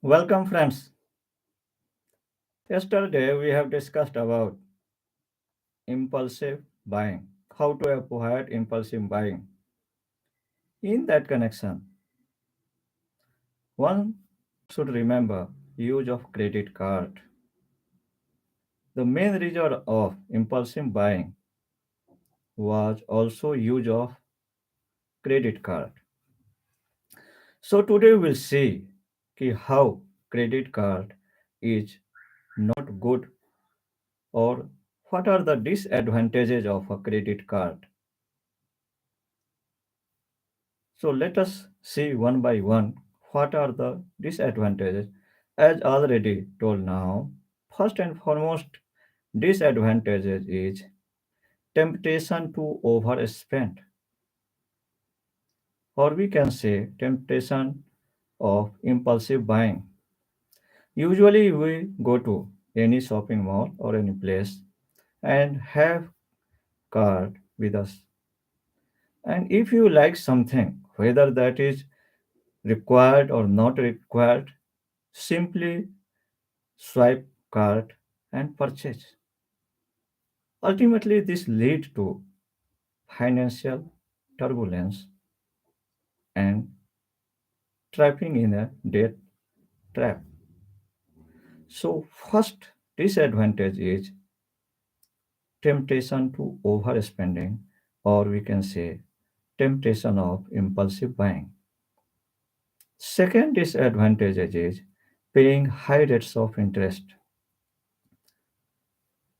Welcome, friends. Yesterday we have discussed about impulsive buying, how to avoid impulsive buying. In that connection, one should remember use of credit card. The main reason of impulsive buying was also use of credit card. So today we'll see how credit card is not good or what are the disadvantages of a credit card. So let us see one by one what are the disadvantages. As already told now, first and foremost disadvantages is temptation to overspend, or we can say temptation of impulsive buying. Usually we go to any shopping mall or any place and have card with us. And if you like something, whether that is required or not required, simply swipe card and purchase. Ultimately, this leads to financial turbulence and trapping in a debt trap. So, first disadvantage is temptation to overspending, or we can say temptation of impulsive buying. Second disadvantage is paying high rates of interest.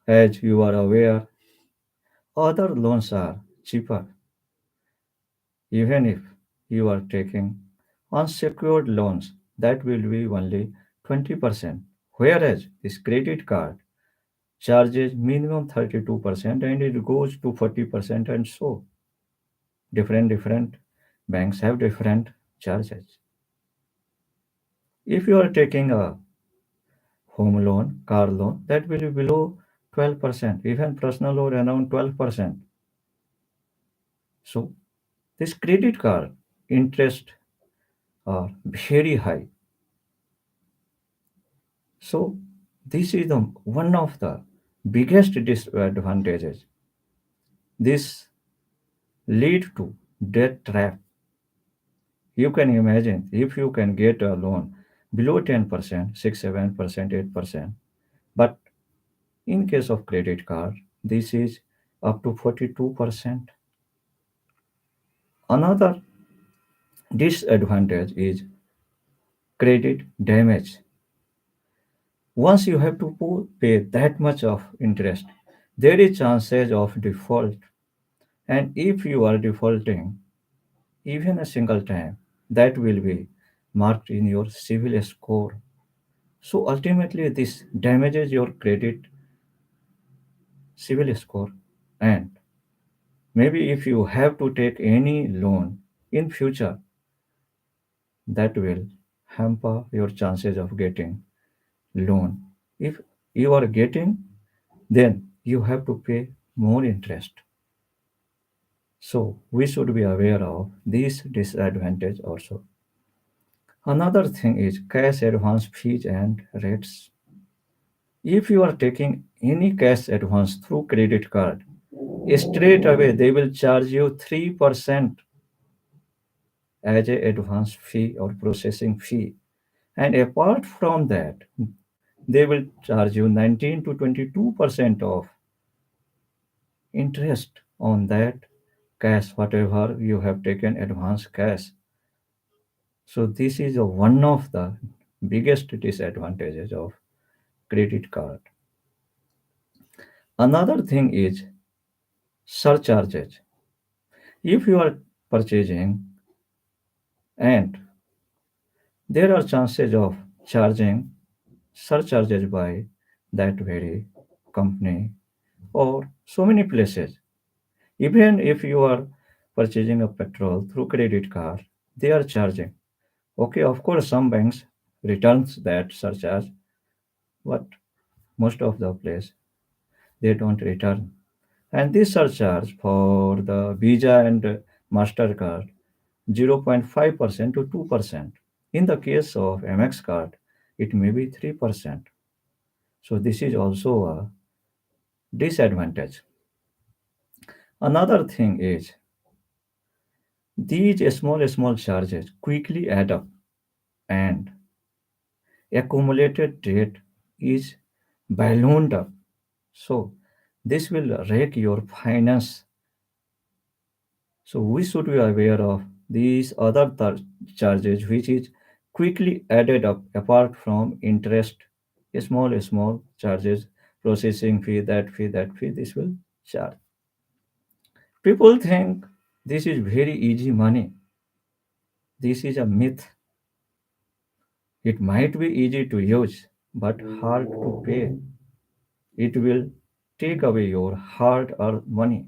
As you are aware, other loans are cheaper even if you are taking unsecured loans, that will be only 20%, whereas this credit card charges minimum 32% and it goes to 40%, and so different banks have different charges. If you are taking a home loan, car loan, that will be below 12%, even personal loan around 12%. So this credit card interest are very high. So this is the one of the biggest disadvantages. This lead to debt trap. You can imagine if you can get a loan below 10%, 6, 7%, 8%. But in case of credit card, this is up to 42%. Another disadvantage is credit damage. Once you have to pay that much of interest, there is chances of default. And if you are defaulting even a single time, that will be marked in your civil score. So ultimately, this damages your credit civil score. And maybe if you have to take any loan in future, that will hamper your chances of getting loan. If you are getting, then you have to pay more interest. So we should be aware of this disadvantage also. Another thing is cash advance fees and rates. If you are taking any cash advance through credit card, straight away they will charge you 3% as a advance fee or processing fee. And apart from that, they will charge you 19 to 22% of interest on that cash, whatever you have taken advance cash. So this is one of the biggest disadvantages of credit card. Another thing is surcharges. If you are purchasing and there are chances of charging surcharges by that very company or so many places. Even if you are purchasing a petrol through credit card, they are charging. Okay, of course, some banks returns that surcharge, but most of the place they don't return. And this surcharge for the Visa and Mastercard 0.5% to 2%. In the case of MX card, it may be 3%. So this is also a disadvantage. Another thing is these small charges quickly add up and accumulated debt is ballooned up. So this will wreck your finance. So we should be aware of these other charges which is quickly added up apart from interest, small charges, processing fee, that fee, this will charge. People think this is very easy money. This is a myth. It might be easy to use, but hard to pay. It will take away your hard earned money.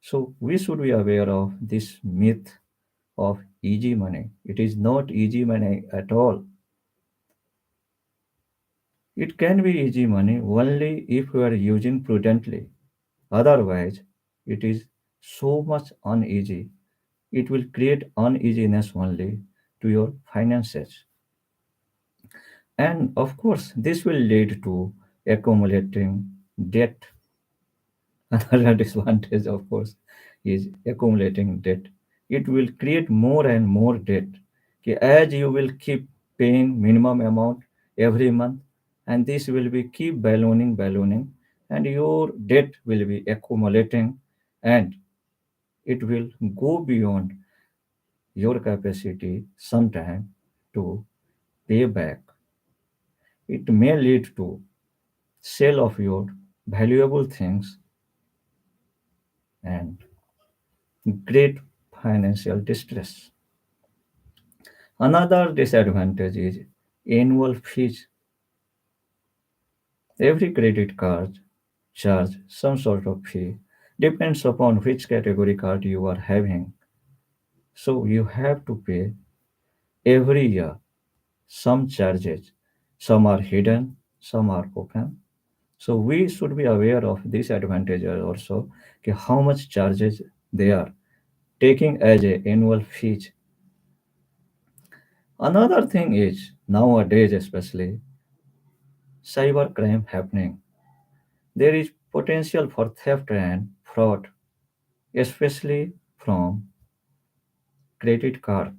So we should be aware of this myth of easy money. It is not easy money at all. It can be easy money only if you are using prudently. Otherwise, it is so much uneasy. It will create uneasiness only to your finances. And of course, this will lead to accumulating debt. Another disadvantage, of course, is accumulating debt. It will create more and more debt. Okay, as you will keep paying minimum amount every month, and this will be keep ballooning, and your debt will be accumulating, and it will go beyond your capacity sometime to pay back. It may lead to sale of your valuable things and great financial distress. Another disadvantage is annual fees. Every credit card charge some sort of fee depends upon which category card you are having. So you have to pay every year some charges. Some are hidden, some are open. So we should be aware of these advantages also, okay, how much charges they are taking as a annual fees. Another thing is nowadays especially cybercrime happening. There is potential for theft and fraud, especially from credit card.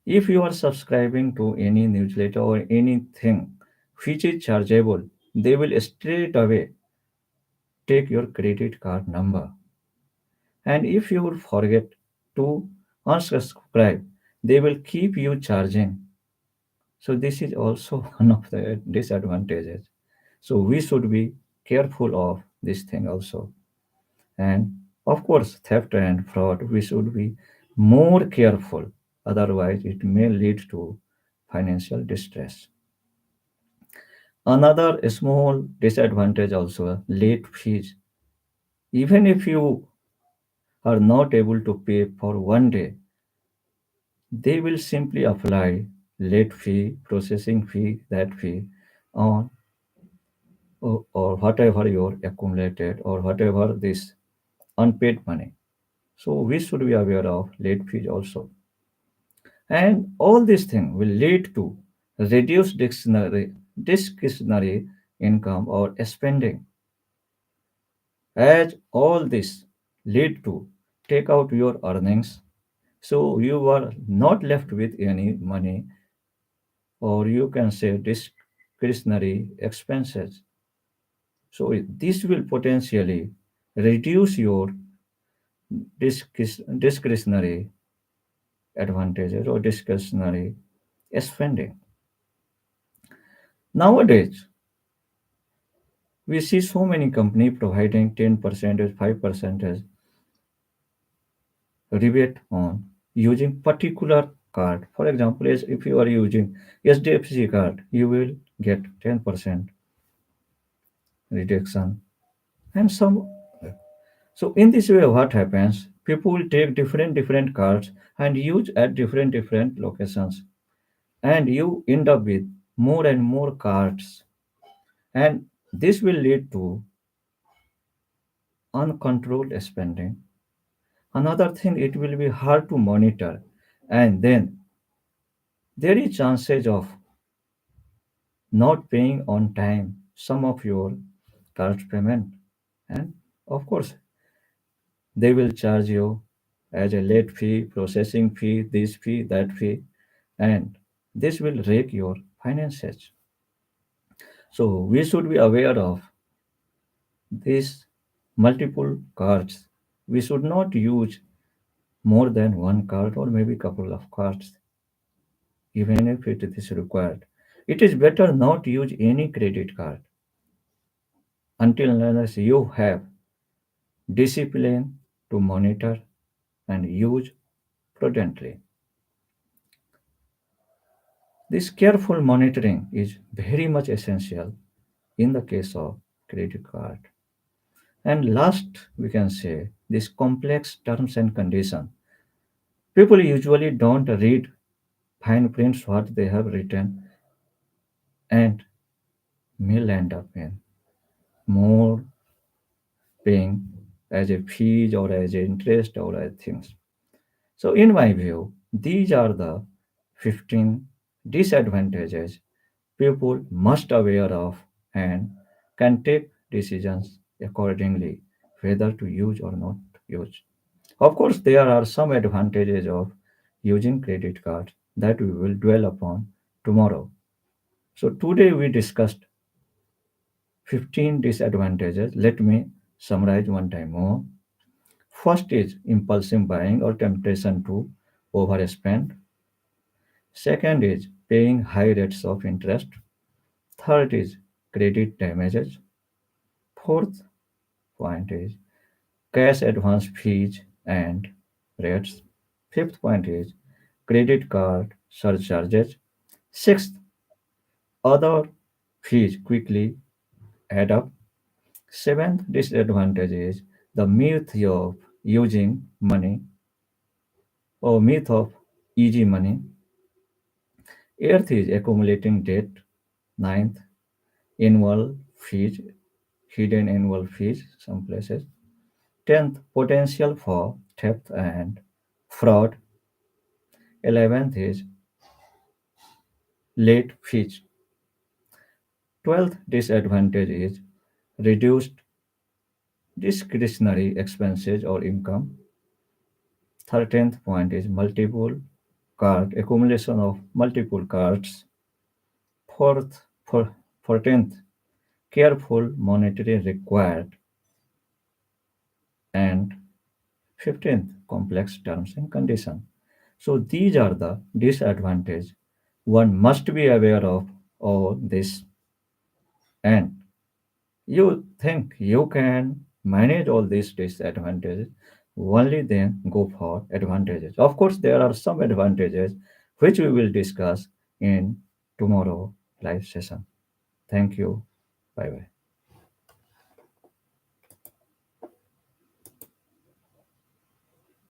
If you are subscribing to any newsletter or anything which is chargeable, they will straight away take your credit card number. And if you would forget to unsubscribe, they will keep you charging. So this is also one of the disadvantages. So we should be careful of this thing also. And of course, theft and fraud, we should be more careful. Otherwise, it may lead to financial distress. Another small disadvantage also late fees. Even if you are not able to pay for one day, they will simply apply late fee, processing fee, that fee on or whatever your accumulated or whatever this unpaid money. So we should be aware of late fees also. And all these things will lead to reduced discretionary income or spending. As all this lead to take out your earnings, so you are not left with any money, or you can say discretionary expenses. So this will potentially reduce your discretionary advantages or discretionary spending. Nowadays, we see so many company providing 10%, 5% rebate on using particular card. For example, as if you are using SDFC card, you will get 10% reduction. And some so in this way, what happens? People will take different cards and use at different locations, and you end up with more and more cards, and this will lead to uncontrolled spending. Another thing, it will be hard to monitor, and then There is chances of not paying on time some of your card payment, and of course they will charge you as a late fee, processing fee, this fee, that fee, and this will wreck your finances. So we should be aware of these multiple cards. We should not use more than one card or maybe couple of cards, even if it is required. It is better not to use any credit card until unless you have discipline to monitor and use prudently. This careful monitoring is very much essential in the case of credit card. And last, we can say this complex terms and condition. People usually don't read fine prints what they have written and may end up in more paying as a fees or as a interest or as things. So in my view, these are the 15 disadvantages people must aware of and can take decisions accordingly whether to use or not use. Of course, there are some advantages of using credit cards that we will dwell upon tomorrow. So today we discussed 15 disadvantages. Let me summarize one time more. First is impulsive buying or temptation to overspend. Second is paying high rates of interest. Third is credit damages. Fourth point is cash advance fees and rates. Fifth point is credit card surcharges. Sixth, other fees quickly add up. Seventh disadvantage is the myth of using money or myth of easy money. Eighth is accumulating debt. Ninth, annual fees, hidden annual fees, some places. Tenth, potential for theft and fraud. 11th is late fees. 12th disadvantage is reduced discretionary expenses or income. 13th point is multiple card accumulation of multiple cards. Fourth, 14th, careful monitoring required. And 15th, complex terms and conditions. So these are the disadvantages one must be aware of all this. And you think you can manage all these disadvantages, only then go for advantages. Of course, there are some advantages which we will discuss in tomorrow live session. Thank you. Bye bye.